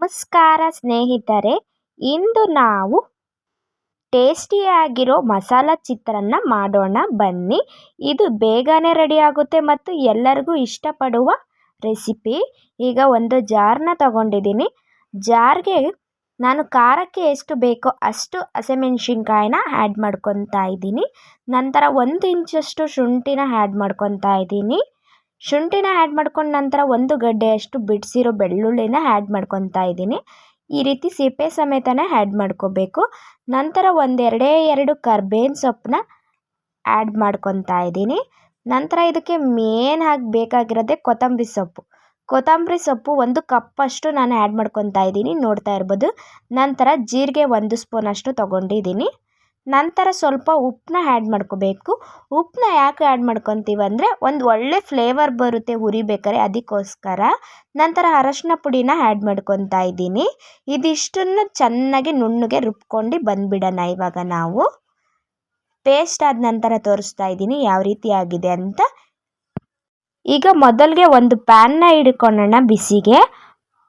ನಮಸ್ಕಾರ ಸ್ನೇಹಿತರೆ, ಇಂದು ನಾವು ಟೇಸ್ಟಿಯಾಗಿರೋ ಮಸಾಲ ಚಿತ್ರಾನ್ನ ಮಾಡೋಣ ಬನ್ನಿ. ಇದು ಬೇಗನೆ ರೆಡಿ ಆಗುತ್ತೆ ಮತ್ತು ಎಲ್ಲರಿಗೂ ಇಷ್ಟಪಡುವ ರೆಸಿಪಿ. ಈಗ ಒಂದು ಜಾರ್ನ ತಗೊಂಡಿದ್ದೀನಿ. ಜಾರ್ಗೆ ನಾನು ಖಾರಕ್ಕೆ ಎಷ್ಟು ಬೇಕೋ ಅಷ್ಟು ಹಸಿಮೆಣಸಿನ್ಕಾಯಿನ ಆ್ಯಡ್ ಮಾಡ್ಕೊತಾ ಇದ್ದೀನಿ. ನಂತರ 1 ಇಂಚಷ್ಟು ಶುಂಠಿನ ಆ್ಯಡ್ ಮಾಡ್ಕೊತಾ ಇದ್ದೀನಿ. ಶುಂಠಿನ ಆ್ಯಡ್ ಮಾಡ್ಕೊಂಡು ನಂತರ 1 ಗಡ್ಡೆಯಷ್ಟು ಬಿಡಿಸಿರೋ ಬೆಳ್ಳುಳ್ಳಿನ ಆ್ಯಡ್ ಮಾಡ್ಕೊತಾ ಇದ್ದೀನಿ. ಈ ರೀತಿ ಸಿಪ್ಪೆ ಸಮೇತನೇ ಆ್ಯಡ್ ಮಾಡ್ಕೋಬೇಕು. ನಂತರ ಎರಡೇ ಕರ್ಬೇವಿನ ಸೊಪ್ಪನ್ನ ಆ್ಯಡ್ ಮಾಡ್ಕೊತಾ ಇದ್ದೀನಿ. ನಂತರ ಇದಕ್ಕೆ ಮೇನ್ ಆಗಿ ಬೇಕಾಗಿರೋದೇ ಕೊತ್ತಂಬರಿ ಸೊಪ್ಪು 1 ಕಪ್ಪಷ್ಟು ನಾನು ಆ್ಯಡ್ ಮಾಡ್ಕೊತಾ ಇದ್ದೀನಿ, ನೋಡ್ತಾ ಇರ್ಬೋದು. ನಂತರ ಜೀರಿಗೆ 1 ಸ್ಪೂನಷ್ಟು ತೊಗೊಂಡಿದ್ದೀನಿ. ನಂತರ ಸ್ವಲ್ಪ ಉಪ್ಪನ್ನ ಆ್ಯಡ್ ಮಾಡ್ಕೋಬೇಕು. ಉಪ್ಪನ್ನ ಯಾಕೆ ಆ್ಯಡ್ ಮಾಡ್ಕೊತೀವಿ ಅಂದರೆ ಒಂದು ಒಳ್ಳೆ ಫ್ಲೇವರ್ ಬರುತ್ತೆ ಹುರಿಬೇಕಾದ್ರೆ, ಅದಕ್ಕೋಸ್ಕರ. ನಂತರ ಅರಶಿನ ಪುಡಿನ ಆ್ಯಡ್ ಮಾಡ್ಕೊತಾ ಇದ್ದೀನಿ. ಇದಿಷ್ಟನ್ನು ಚೆನ್ನಾಗಿ ನುಣ್ಣಗೆ ರುಬ್ಕೊಂಡು ಬಂದುಬಿಡೋಣ. ಇವಾಗ ನಾವು ಪೇಸ್ಟ್ ಆದ ನಂತರ ತೋರಿಸ್ತಾ ಇದ್ದೀನಿ ಯಾವ ರೀತಿ ಆಗಿದೆ ಅಂತ. ಈಗ ಮೊದಲಿಗೆ ಒಂದು ಪ್ಯಾನ್ನ ಇಟ್ಕೊಳ್ಳೋಣ ಬಿಸಿಗೆ.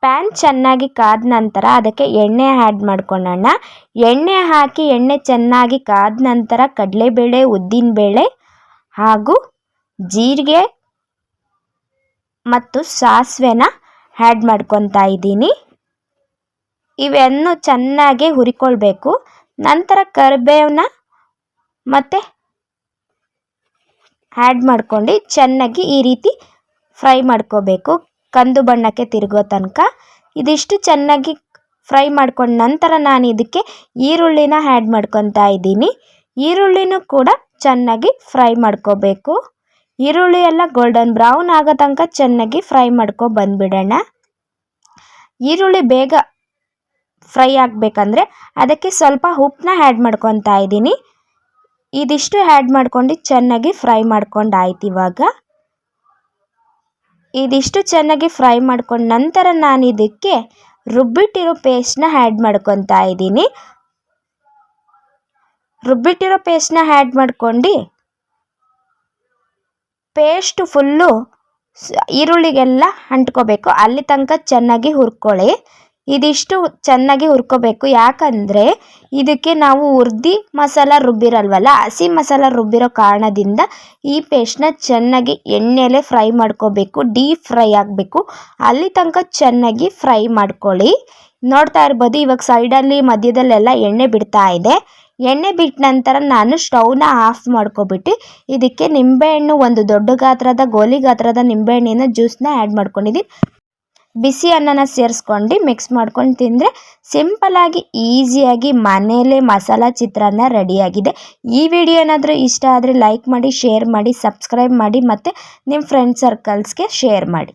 ಪ್ಯಾನ್ ಚೆನ್ನಾಗಿ ಕಾದ ನಂತರ ಅದಕ್ಕೆ ಎಣ್ಣೆ ಆ್ಯಡ್ ಮಾಡ್ಕೊಳ್ಳೋಣ. ಎಣ್ಣೆ ಹಾಕಿ ಎಣ್ಣೆ ಚೆನ್ನಾಗಿ ಕಾದ ನಂತರ ಕಡಲೆಬೇಳೆ, ಉದ್ದಿನಬೇಳೆ ಹಾಗೂ ಜೀರಿಗೆ ಮತ್ತು ಸಾಸಿವೆನ ಆ್ಯಡ್ ಮಾಡ್ಕೊತಾ ಇದ್ದೀನಿ. ಇವನ್ನು ಚೆನ್ನಾಗಿ ಹುರಿಕೊಳ್ಬೇಕು. ನಂತರ ಕರಿಬೇವನ್ನ ಮತ್ತು ಆ್ಯಡ್ ಮಾಡ್ಕೊಂಡು ಚೆನ್ನಾಗಿ ಈ ರೀತಿ ಫ್ರೈ ಮಾಡ್ಕೋಬೇಕು, ಕಂದು ಬಣ್ಣಕ್ಕೆ ತಿರುಗೋ ತನಕ. ಇದಿಷ್ಟು ಚೆನ್ನಾಗಿ ಫ್ರೈ ಮಾಡ್ಕೊಂಡ ನಂತರ ನಾನು ಇದಕ್ಕೆ ಈರುಳ್ಳಿನ ಆ್ಯಡ್ ಮಾಡ್ಕೊತಾ ಇದ್ದೀನಿ. ಈರುಳ್ಳಿನೂ ಕೂಡ ಚೆನ್ನಾಗಿ ಫ್ರೈ ಮಾಡ್ಕೋಬೇಕು. ಈರುಳ್ಳಿ ಎಲ್ಲ ಗೋಲ್ಡನ್ ಬ್ರೌನ್ ಆಗೋ ತನಕ ಚೆನ್ನಾಗಿ ಫ್ರೈ ಬಂದುಬಿಡೋಣ. ಈರುಳ್ಳಿ ಬೇಗ ಫ್ರೈ ಆಗಬೇಕಂದ್ರೆ ಅದಕ್ಕೆ ಸ್ವಲ್ಪ ಉಪ್ಪನ್ನ ಆ್ಯಡ್ ಮಾಡ್ಕೊತಾ ಇದ್ದೀನಿ. ಇದಿಷ್ಟು ಆ್ಯಡ್ ಮಾಡ್ಕೊಂಡು ಚೆನ್ನಾಗಿ ಫ್ರೈ ಮಾಡ್ಕೊಂಡಾಯ್ತು. ಇದಿಷ್ಟು ಚೆನ್ನಾಗಿ ಫ್ರೈ ಮಾಡ್ಕೊಂಡ ನಂತರ ನಾನು ಇದಕ್ಕೆ ರುಬ್ಬಿಟ್ಟಿರೋ ಪೇಸ್ಟ್ನ ಆ್ಯಡ್ ಮಾಡ್ಕೊತಾ ಇದ್ದೀನಿ. ರುಬ್ಬಿಟ್ಟಿರೋ ಪೇಸ್ಟ್ನ ಆ್ಯಡ್ ಮಾಡ್ಕೊಂಡು ಪೇಸ್ಟ್ ಫುಲ್ಲು ಈರುಳ್ಳಿಗೆಲ್ಲ ಅಂಟ್ಕೋಬೇಕು, ಅಲ್ಲಿ ತನಕ ಚೆನ್ನಾಗಿ ಹುರ್ಕೊಳ್ಳಿ. ಇದಿಷ್ಟು ಚೆನ್ನಾಗಿ ಹುರ್ಕೋಬೇಕು, ಯಾಕಂದರೆ ಇದಕ್ಕೆ ನಾವು ಮಸಾಲ ರುಬ್ಬಿರಲ್ವಲ್ಲ, ಹಸಿ ಮಸಾಲ ರುಬ್ಬಿರೋ ಕಾರಣದಿಂದ ಈ ಪೇಸ್ಟ್ನ ಚೆನ್ನಾಗಿ ಎಣ್ಣೆಲೆ ಫ್ರೈ ಮಾಡ್ಕೋಬೇಕು. ಡೀಪ್ ಫ್ರೈ ಆಗಬೇಕು, ಅಲ್ಲಿ ತನಕ ಚೆನ್ನಾಗಿ ಫ್ರೈ ಮಾಡ್ಕೊಳ್ಳಿ. ನೋಡ್ತಾ ಇರ್ಬೋದು, ಇವಾಗ ಸೈಡಲ್ಲಿ ಮಧ್ಯದಲ್ಲೆಲ್ಲ ಎಣ್ಣೆ ಬಿಡ್ತಾ ಇದೆ. ಎಣ್ಣೆ ಬಿಟ್ಟ ನಂತರ ನಾನು ಸ್ಟವ್ನ ಆಫ್ ಮಾಡ್ಕೊಬಿಟ್ಟು ಇದಕ್ಕೆ ನಿಂಬೆಹಣ್ಣು, ಒಂದು ದೊಡ್ಡ ಗಾತ್ರದ ಗೋಲಿ ಗಾತ್ರದ ನಿಂಬೆಹಣ್ಣಿನ ಜ್ಯೂಸನ್ನ ಆ್ಯಡ್ ಮಾಡ್ಕೊಂಡಿದ್ದೀನಿ. ಬಿಸಿ ಅನ್ನನ ಸೇರಿಸ್ಕೊಂಡು ಮಿಕ್ಸ್ ಮಾಡ್ಕೊಂಡು ತಿಂದರೆ ಸಿಂಪಲ್ಲಾಗಿ ಈಸಿಯಾಗಿ ಮನೆಯಲ್ಲೇ ಮಸಾಲ ಚಿತ್ರಾನ್ನ ರೆಡಿಯಾಗಿದೆ. ಈ ವಿಡಿಯೋ ಏನಾದರೂ ಇಷ್ಟ ಆದರೆ ಲೈಕ್ ಮಾಡಿ, ಶೇರ್ ಮಾಡಿ, ಸಬ್ಸ್ಕ್ರೈಬ್ ಮಾಡಿ ಮತ್ತು ನಿಮ್ಮ ಫ್ರೆಂಡ್ ಸರ್ಕಲ್ಸ್ಗೆ ಶೇರ್ ಮಾಡಿ.